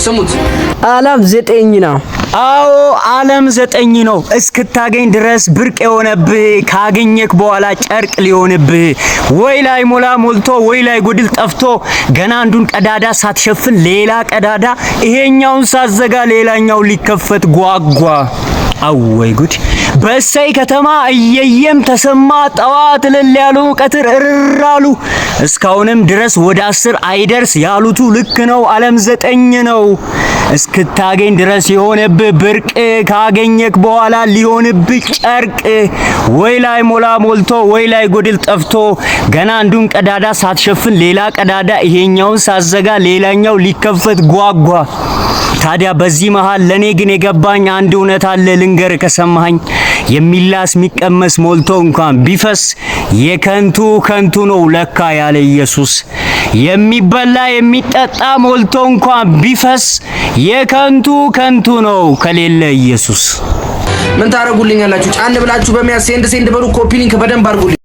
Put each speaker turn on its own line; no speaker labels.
ስሙት።
ዓለም 9 ነው።
አዎ ዓለም 9 ነው። እስክታገኝ ድረስ ብርቅ የሆነብህ ካገኘክ በኋላ ጨርቅ ሊሆንብህ ወይ ላይ ሞላ ሞልቶ ወይ ላይ ጎድል ጠፍቶ ገና አንዱን ቀዳዳ ሳትሸፍን ሌላ ቀዳዳ ይሄኛውን ሳዘጋ ሌላኛው ሊከፈት ጓጓ። አወይ ጉድ! በእሰይ ከተማ እየየም ተሰማ ጠዋት እልል ያሉ ቀትር እርራሉ። እስካሁንም ድረስ ወደ 10 አይደርስ ያሉቱ ልክ ነው። ዓለም 9 ነው። እስክታገኝ ድረስ የሆነብህ ብርቅ ካገኘክ በኋላ ሊሆንብህ ጨርቅ ወይ ላይ ሞላ ሞልቶ ወይ ላይ ጎድል ጠፍቶ ገና አንዱን ቀዳዳ ሳትሸፍን ሌላ ቀዳዳ ይሄኛውን ሳዘጋ ሌላኛው ሊከፈት ጓጓ። ታዲያ በዚህ መሃል ለኔ ግን የገባኝ አንድ እውነት አለ ልንገር ከሰማኸኝ። የሚላስ የሚቀመስ ሞልቶ እንኳን ቢፈስ የከንቱ ከንቱ ነው ለካ ያለ ኢየሱስ። የሚበላ የሚጠጣ ሞልቶ እንኳን ቢፈስ የከንቱ ከንቱ ነው ከሌለ ኢየሱስ።
ምን ታረጉልኛላችሁ? ጫን ብላችሁ በሚያስ ሴንድ በሩ ኮፒ ሊንክ በደንብ አድርጉልኝ።